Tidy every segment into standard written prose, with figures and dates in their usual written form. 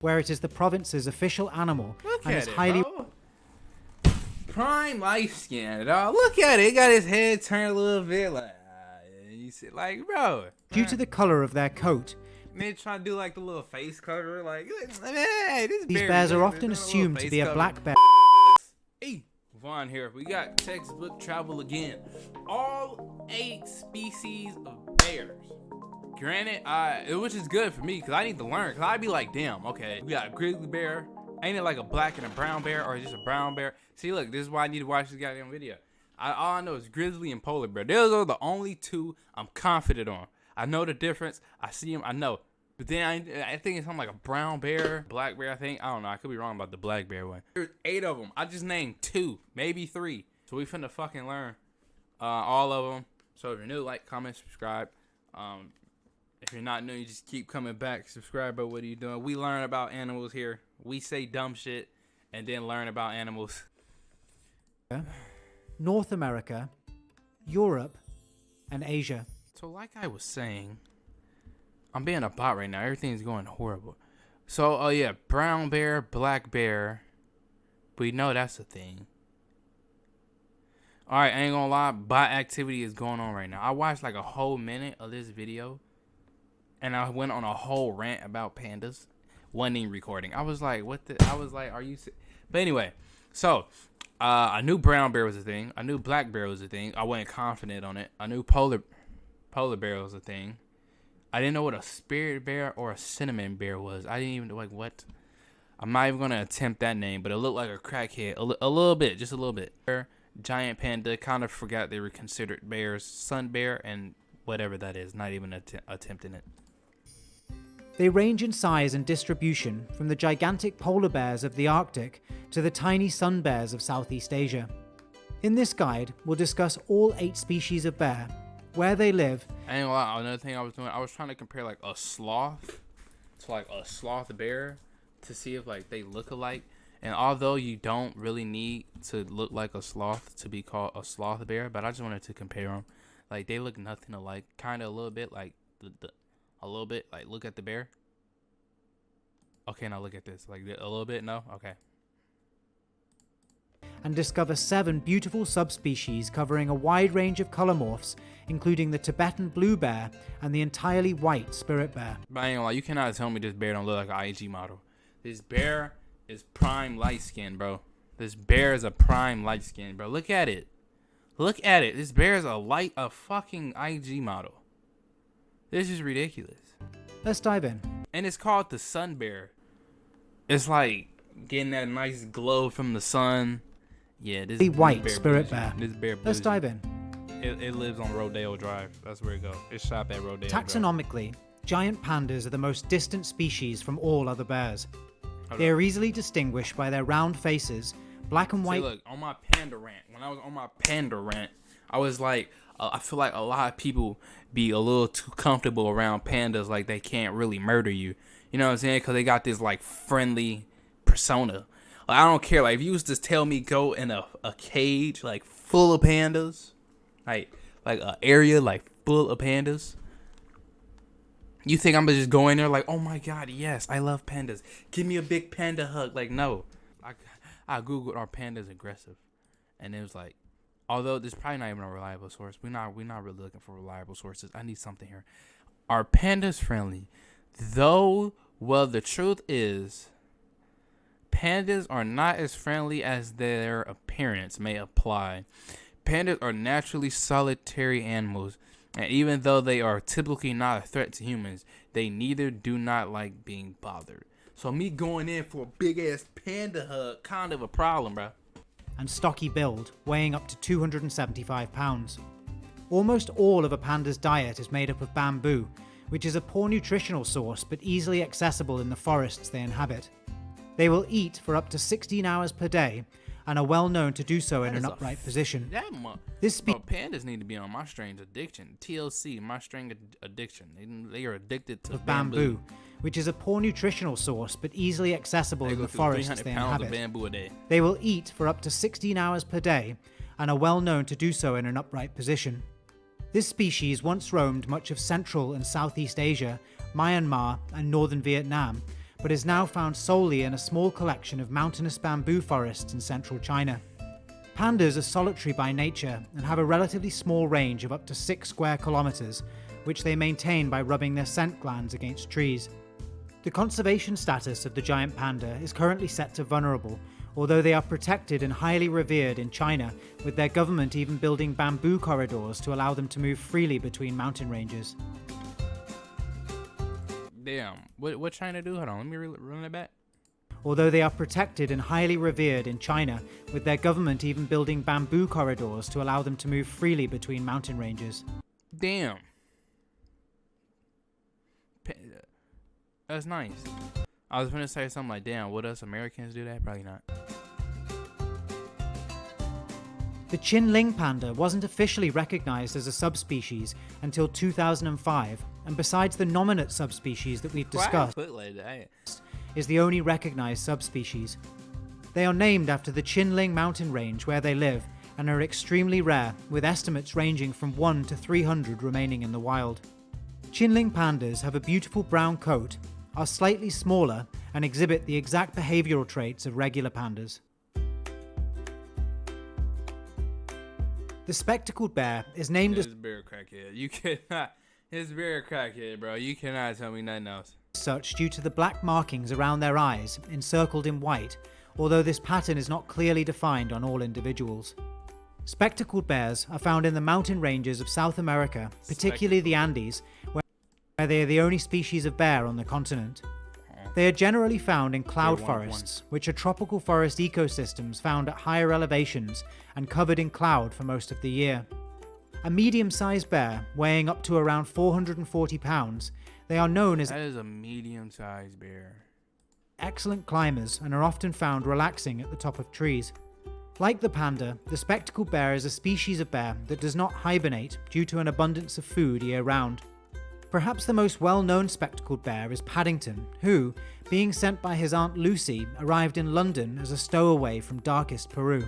where it is the province's official animal Look and at is it, highly bro. Prime light skin, dog. Look at it. It got his head turned a little bit, like you see, like, bro. due to the color of their coat. They try to do like the little face cover, like, hey, this These bear bears are doing often a little assumed to face be a cover. black bear. Hey, Vaughn here. We got textbook travel again. All 8 species of bears. Granted, which is good for me because I need to learn. Because I'd be like, damn, okay, we got a grizzly bear. Ain't it like a black and a brown bear, or just a brown bear? See, look, this is why I need to watch this goddamn video. All I know is grizzly and polar bear. Those are the only 2 I'm confident on. I know the difference. I see them. I know. But then I think it's something like a brown bear, black bear, I think. I don't know. I could be wrong about the black bear one. There's 8 of them. I just named 2, maybe 3. So we finna fucking learn all of them. So if you're new, like, comment, subscribe. If you're not new, you just keep coming back. Subscribe, but what are you doing? We learn about animals here. We say dumb shit and then learn about animals. North America, Europe, and Asia. So like I was saying, I'm being a bot right now. Everything's going horrible. So, oh yeah, brown bear, black bear. We know that's a thing. Alright, I ain't gonna lie. Bot activity is going on right now. I watched like a whole minute of this video. And I went on a whole rant about pandas. Wasn't even recording. I was like, what the? I was like, are you... But anyway, so... I knew brown bear was a thing. I knew black bear was a thing. I wasn't confident on it. I knew polar bear was a thing. I didn't know what a spirit bear or a cinnamon bear was. I didn't even know, like, what. I'm not even going to attempt that name, but it looked like a crackhead. A little bit, just a little bit. Giant panda, kind of forgot they were considered bears. Sun bear and whatever that is. Not even attempting it. They range in size and distribution from the gigantic polar bears of the Arctic to the tiny sun bears of Southeast Asia. In this guide, we'll discuss all 8 species of bear, where they live. I ain't gonna lie, another thing I was doing, I was trying to compare like a sloth to like a sloth bear to see if like they look alike. And although you don't really need to look like a sloth to be called a sloth bear, but I just wanted to compare them. Like they look nothing alike, kind of a little bit like a little bit like look at the bear. Okay, now look at this. Like a little bit, no? Okay. And discover 7 beautiful subspecies covering a wide range of color morphs, including the Tibetan blue bear and the entirely white spirit bear. But I ain't gonna lie, you cannot tell me this bear don't look like an IG model. This bear is prime light skin, bro. This bear is a prime light skin, bro. Look at it. Look at it. This bear is a fucking IG model. This is ridiculous. Let's dive in. And it's called the sun bear. It's like getting that nice glow from the sun. Yeah, this The white bear spirit bougie. bear. This bear Let's bougie. dive in. It lives on Rodeo Drive. That's where it goes. It's shot at Rodeo Drive. Taxonomically, giant pandas are the most distant species from all other bears. They are easily distinguished by their round faces, black and white. See, look, on my panda rant, when I was on my panda rant, I was like, I feel like a lot of people be a little too comfortable around pandas, like they can't really murder you. You know what I'm saying? Because they got this like friendly persona. Like, I don't care. Like if you was to tell me go in a cage like full of pandas, like an area like full of pandas, you think I'm gonna just go in there like, oh my god, yes, I love pandas. Give me a big panda hug. Like no, I googled are pandas aggressive, and it was like, although this is probably not even a reliable source. We're not really looking for reliable sources. I need something here. Are pandas friendly? Though, well, the truth is, pandas are not as friendly as their appearance may imply. Pandas are naturally solitary animals, and even though they are typically not a threat to humans, they neither do not like being bothered. So me going in for a big ass panda hug, kind of a problem, bro. And stocky build, weighing up to 275 pounds. Almost all of a panda's diet is made up of bamboo, which is a poor nutritional source but easily accessible in the forests they inhabit. They will eat for up to 16 hours per day and are well known to do so in an upright position. Pandas need to be on my strange addiction. TLC, my strange addiction. They are addicted to bamboo, which is a poor nutritional source but easily accessible in the forests they inhabit. Bamboo a day. They will eat for up to 16 hours per day and are well known to do so in an upright position. This species once roamed much of Central and Southeast Asia, Myanmar, and northern Vietnam, but is now found solely in a small collection of mountainous bamboo forests in central China. Pandas are solitary by nature and have a relatively small range of up to 6 square kilometers, which they maintain by rubbing their scent glands against trees. The conservation status of the giant panda is currently set to vulnerable, although they are protected and highly revered in China, with their government even building bamboo corridors to allow them to move freely between mountain ranges. Damn, what China do? Hold on, let me run it back. Although they are protected and highly revered in China, with their government even building bamboo corridors to allow them to move freely between mountain ranges. Damn. That's nice. I was gonna say something like, damn, would us Americans do that? Probably not. The Qinling panda wasn't officially recognized as a subspecies until 2005, and besides the nominate subspecies that we've discussed, is the only recognized subspecies. They are named after the Qinling mountain range where they live and are extremely rare, with estimates ranging from 1 to 300 remaining in the wild. Qinling pandas have a beautiful brown coat, are slightly smaller, and exhibit the exact behavioral traits of regular pandas. The spectacled bear is named as bear crackhead. You cannot. His bear crackhead, bro. You cannot tell me nothing else. Such due to the black markings around their eyes, encircled in white, although this pattern is not clearly defined on all individuals. Spectacled bears are found in the mountain ranges of South America, particularly the Andes, where they are the only species of bear on the continent. They are generally found in cloud forests, which are tropical forest ecosystems found at higher elevations and covered in cloud for most of the year. A medium-sized bear, weighing up to around 440 pounds, they are known as that is a medium-sized bear. Excellent climbers and are often found relaxing at the top of trees. Like the panda, the spectacled bear is a species of bear that does not hibernate due to an abundance of food year-round. Perhaps the most well-known spectacled bear is Paddington, who, being sent by his Aunt Lucy, arrived in London as a stowaway from darkest Peru.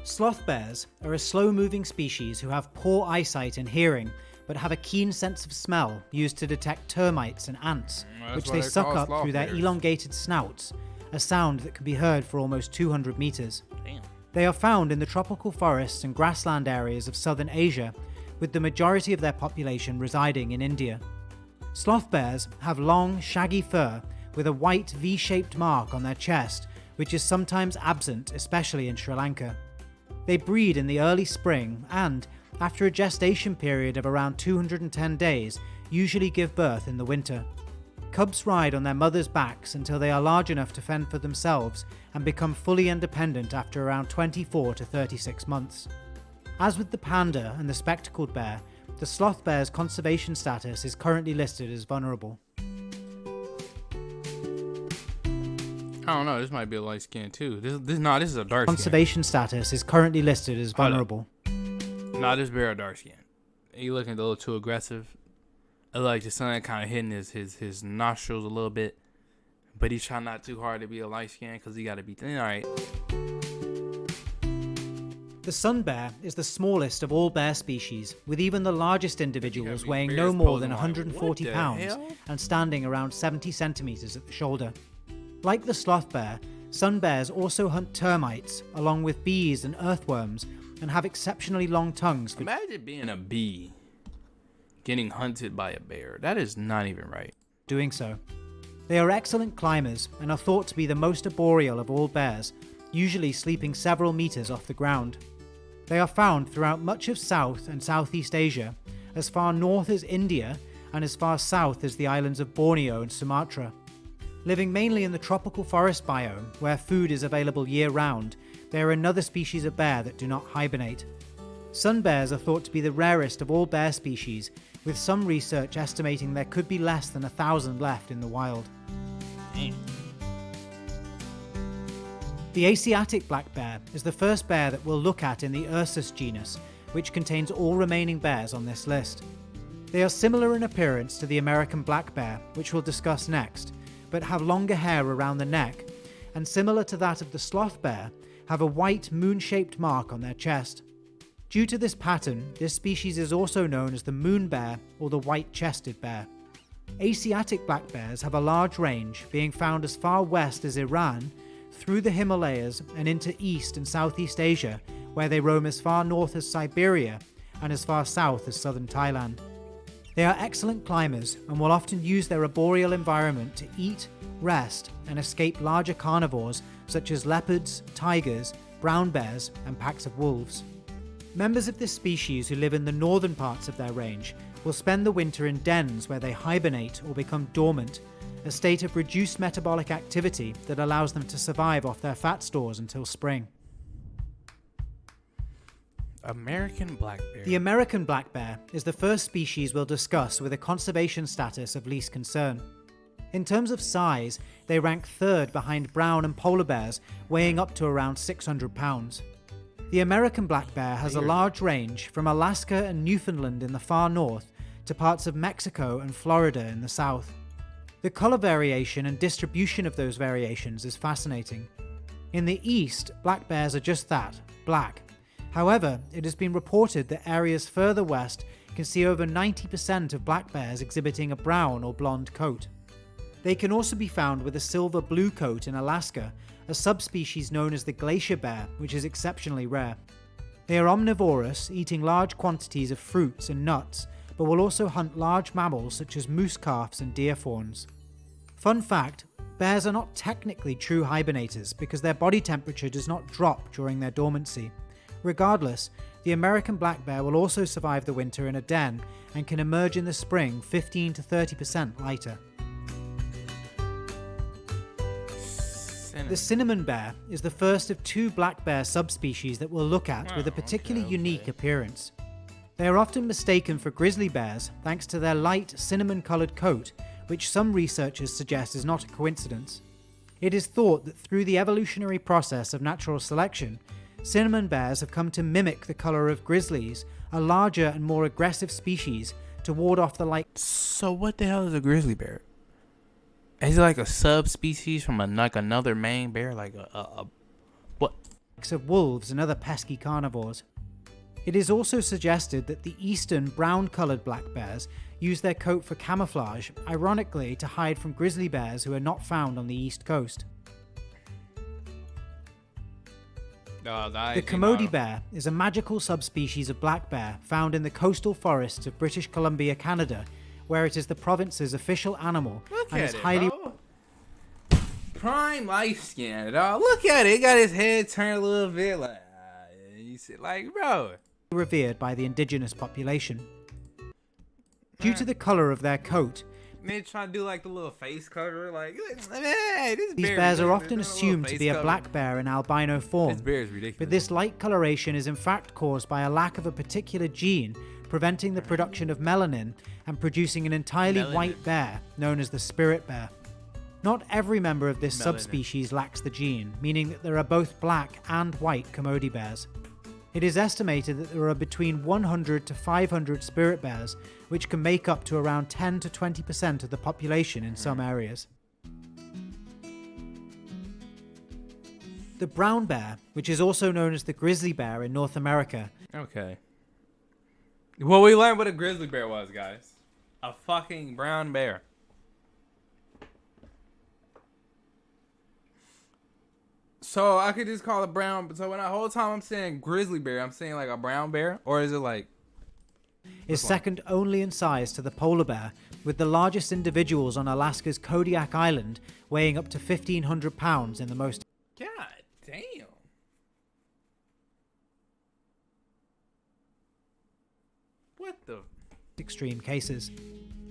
Sloth bears are a slow-moving species who have poor eyesight and hearing, but have a keen sense of smell used to detect termites and ants, which they suck up through their elongated snouts, a sound that can be heard for almost 200 meters. Damn. They are found in the tropical forests and grassland areas of southern Asia, with the majority of their population residing in India. Sloth bears have long, shaggy fur with a white V-shaped mark on their chest, which is sometimes absent, especially in Sri Lanka. They breed in the early spring and, after a gestation period of around 210 days, usually give birth in the winter. Cubs ride on their mothers' backs until they are large enough to fend for themselves and become fully independent after around 24 to 36 months. As with the panda and the spectacled bear, the sloth bear's conservation status is currently listed as vulnerable. I don't know. This might be a light skin too. This is a dark Conservation status is currently listed as vulnerable. Nah, this bear a dark skin. He looking a little too aggressive. I like the sun kind of hitting his nostrils a little bit, but he's trying not too hard to be a light skin because he got to be thin. All right. The sun bear is the smallest of all bear species, with even the largest individuals weighing no more than 140 pounds and standing around 70 centimeters at the shoulder. Like the sloth bear, sun bears also hunt termites, along with bees and earthworms, and have exceptionally long tongues for Imagine being a bee getting hunted by a bear. That is not even right. doing so. They are excellent climbers and are thought to be the most arboreal of all bears, usually sleeping several meters off the ground. They are found throughout much of South and Southeast Asia, as far north as India and as far south as the islands of Borneo and Sumatra. Living mainly in the tropical forest biome, where food is available year-round, they are another species of bear that do not hibernate. Sun bears are thought to be the rarest of all bear species, with some research estimating there could be less than 1,000 left in the wild. Damn. The Asiatic black bear is the first bear that we'll look at in the Ursus genus, which contains all remaining bears on this list. They are similar in appearance to the American black bear, which we'll discuss next, but have longer hair around the neck, and similar to that of the sloth bear, have a white moon-shaped mark on their chest. Due to this pattern, this species is also known as the moon bear or the white-chested bear. Asiatic black bears have a large range, being found as far west as Iran, through the Himalayas and into East and Southeast Asia, where they roam as far north as Siberia and as far south as southern Thailand. They are excellent climbers and will often use their arboreal environment to eat, rest, and escape larger carnivores such as leopards, tigers, brown bears, and packs of wolves. Members of this species who live in the northern parts of their range will spend the winter in dens where they hibernate or become dormant, a state of reduced metabolic activity that allows them to survive off their fat stores until spring. American black bear. The American black bear is the first species we'll discuss with a conservation status of least concern. In terms of size, they rank third behind brown and polar bears, weighing up to around 600 pounds. The American black bear has a large range from Alaska and Newfoundland in the far north to parts of Mexico and Florida in the south. The color variation and distribution of those variations is fascinating. In the east, black bears are just that, black. However, it has been reported that areas further west can see over 90% of black bears exhibiting a brown or blonde coat. They can also be found with a silver-blue coat in Alaska, a subspecies known as the glacier bear, which is exceptionally rare. They are omnivorous, eating large quantities of fruits and nuts, but will also hunt large mammals such as moose calves and deer fawns. Fun fact, bears are not technically true hibernators because their body temperature does not drop during their dormancy. Regardless, the American black bear will also survive the winter in a den and can emerge in the spring 15 to 30% lighter. The cinnamon bear is the first of two black bear subspecies that we'll look at with a particularly unique appearance. They are often mistaken for grizzly bears thanks to their light cinnamon-coloured coat, which some researchers suggest is not a coincidence. It is thought that through the evolutionary process of natural selection, cinnamon bears have come to mimic the colour of grizzlies, a larger and more aggressive species, to ward off the light. So what the hell is a grizzly bear? Is it like a subspecies from another main bear, like a what? Of wolves and other pesky carnivores. It is also suggested that the eastern brown-coloured black bears use their coat for camouflage, ironically to hide from grizzly bears who are not found on the east coast. The Commodore bear is a magical subspecies of black bear found in the coastal forests of British Columbia, Canada, where it is the province's official animal and is highly prime light skin, dog. Look at it. It got his head turned a little bit like bro. Revered by the indigenous population. Due to the colour of their coat, they try to do like the little face cover, like hey, these bears are often assumed to be a black bear in albino form. This bear is ridiculous. But this light coloration is in fact caused by a lack of a particular gene, preventing the production of melanin and producing an entirely white bear known as the Spirt bear. Not every member of this subspecies lacks the gene, meaning that there are both black and white Commodore bears. It is estimated that there are between 100 to 500 Spirt bears, which can make up to around 10 to 20% of the population in some areas. The brown bear, which is also known as the grizzly bear in North America. Okay. Well, we learned what a grizzly bear was, guys. A fucking brown bear. So I could just call it brown. So when the whole time I'm saying grizzly bear, I'm saying like a brown bear, or is it like? Is second only in size to the polar bear, with the largest individuals on Alaska's Kodiak Island weighing up to 1,500 pounds in the most. God damn. What the? Extreme cases.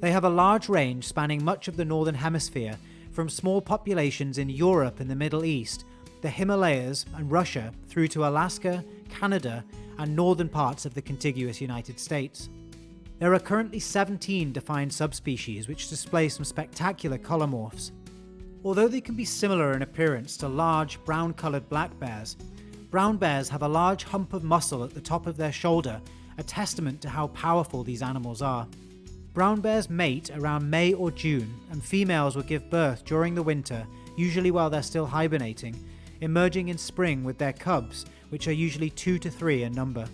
They have a large range spanning much of the northern hemisphere, from small populations in Europe and the Middle East, the Himalayas and Russia, through to Alaska, Canada, and northern parts of the contiguous United States. There are currently 17 defined subspecies which display some spectacular colormorphs. Although they can be similar in appearance to large brown-colored black bears, brown bears have a large hump of muscle at the top of their shoulder, a testament to how powerful these animals are. Brown bears mate around May or June, and females will give birth during the winter, usually while they're still hibernating, emerging in spring with their cubs, which are usually 2 to 3 in number.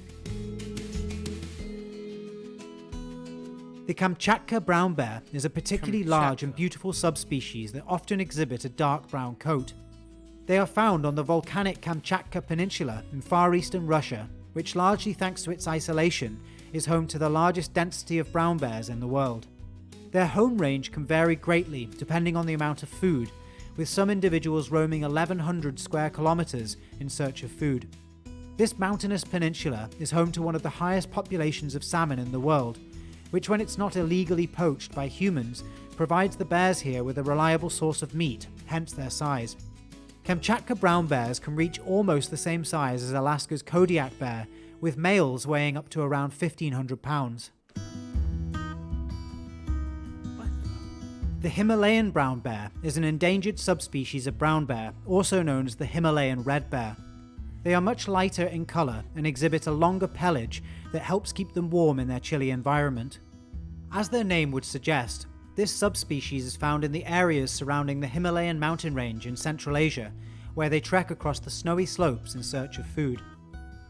The Kamchatka brown bear is a particularly large and beautiful subspecies that often exhibit a dark brown coat. They are found on the volcanic Kamchatka Peninsula in far eastern Russia, which largely thanks to its isolation is home to the largest density of brown bears in the world. Their home range can vary greatly depending on the amount of food, with some individuals roaming 1,100 square kilometers in search of food. This mountainous peninsula is home to one of the highest populations of salmon in the world, which when it's not illegally poached by humans, provides the bears here with a reliable source of meat, hence their size. Kamchatka brown bears can reach almost the same size as Alaska's Kodiak bear, with males weighing up to around 1,500 pounds. The Himalayan brown bear is an endangered subspecies of brown bear, also known as the Himalayan red bear. They are much lighter in colour and exhibit a longer pelage that helps keep them warm in their chilly environment. As their name would suggest, this subspecies is found in the areas surrounding the Himalayan mountain range in Central Asia, where they trek across the snowy slopes in search of food.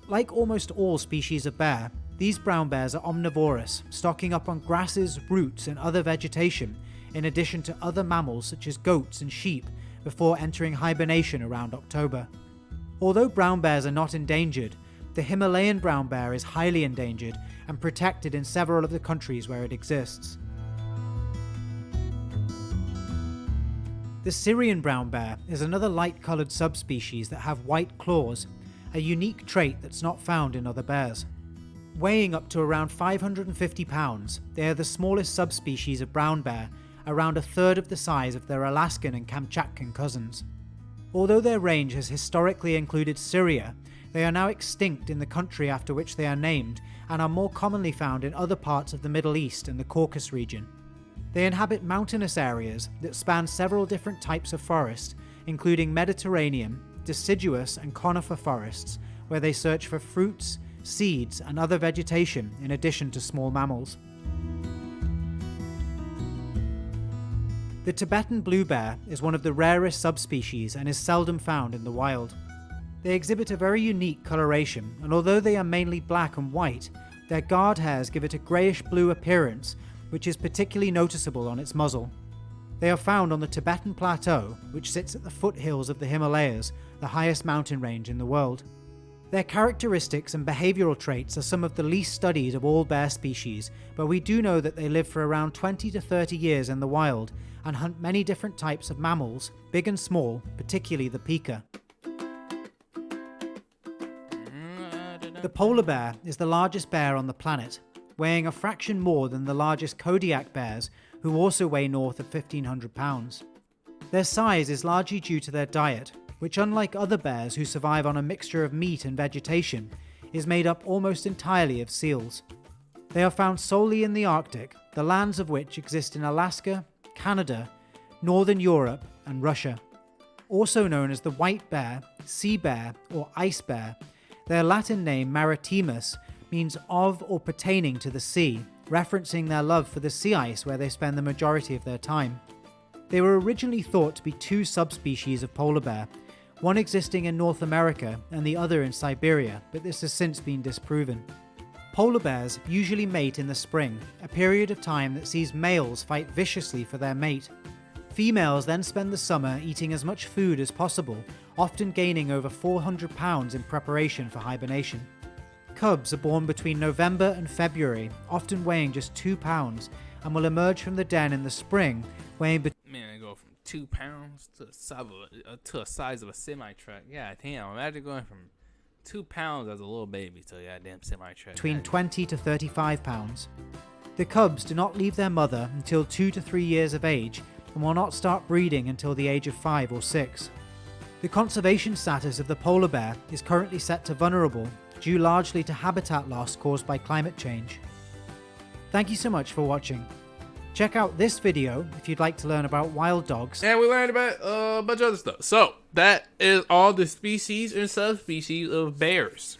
Like almost all species of bear, these brown bears are omnivorous, stocking up on grasses, roots and other vegetation, in addition to other mammals such as goats and sheep, before entering hibernation around October. Although brown bears are not endangered, the Himalayan brown bear is highly endangered and protected in several of the countries where it exists. The Syrian brown bear is another light-coloured subspecies that have white claws, a unique trait that's not found in other bears. Weighing up to around 550 pounds, they are the smallest subspecies of brown bear, around a third of the size of their Alaskan and Kamchatkan cousins. Although their range has historically included Syria, they are now extinct in the country after which they are named and are more commonly found in other parts of the Middle East and the Caucasus region. They inhabit mountainous areas that span several different types of forest, including Mediterranean, deciduous and conifer forests, where they search for fruits, seeds and other vegetation in addition to small mammals. The Tibetan blue bear is one of the rarest subspecies and is seldom found in the wild. They exhibit a very unique coloration, and although they are mainly black and white, their guard hairs give it a greyish-blue appearance, which is particularly noticeable on its muzzle. They are found on the Tibetan Plateau, which sits at the foothills of the Himalayas, the highest mountain range in the world. Their characteristics and behavioural traits are some of the least studied of all bear species, but we do know that they live for around 20 to 30 years in the wild, and hunt many different types of mammals, big and small, particularly the pika. The polar bear is the largest bear on the planet, weighing a fraction more than the largest Kodiak bears, who also weigh north of 1,500 pounds. Their size is largely due to their diet, which unlike other bears who survive on a mixture of meat and vegetation, is made up almost entirely of seals. They are found solely in the Arctic, the lands of which exist in Alaska, Canada, Northern Europe and Russia. Also known as the white bear, sea bear or ice bear, their Latin name maritimus means of or pertaining to the sea, referencing their love for the sea ice where they spend the majority of their time. They were originally thought to be two subspecies of polar bear, one existing in North America and the other in Siberia, but this has since been disproven. Polar bears usually mate in the spring, a period of time that sees males fight viciously for their mate. Females then spend the summer eating as much food as possible, often gaining over 400 pounds in preparation for hibernation. Cubs are born between November and February, often weighing just 2 pounds, and will emerge from the den in the spring, weighing Man, they go from 2 pounds to a size of a semi-truck. Yeah, damn, imagine going from 2 pounds as a little baby to a goddamn semi-truck. between 20 to 35 pounds. The cubs do not leave their mother until 2 to 3 years of age and will not start breeding until the age of 5 or 6. The conservation status of the polar bear is currently set to vulnerable, due largely to habitat loss caused by climate change. Thank you so much for watching. Check out this video if you'd like to learn about wild dogs. And we learned about a bunch of other stuff. So that is all the species and subspecies of bears.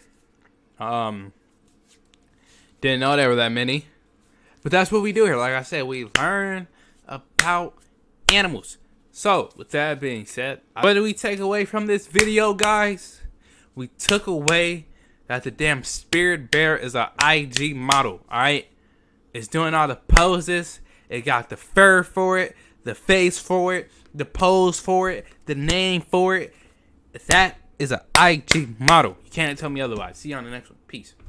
Didn't know there were that many, but that's what we do here. Like I said, we learn about animals. So with that being said, what did we take away from this video, guys? We took away that the damn Spirit bear is a IG model. All right. It's doing all the poses. It got the fur for it, the face for it, the pose for it, the name for it. That is an IG model. You can't tell me otherwise. See you on the next one. Peace.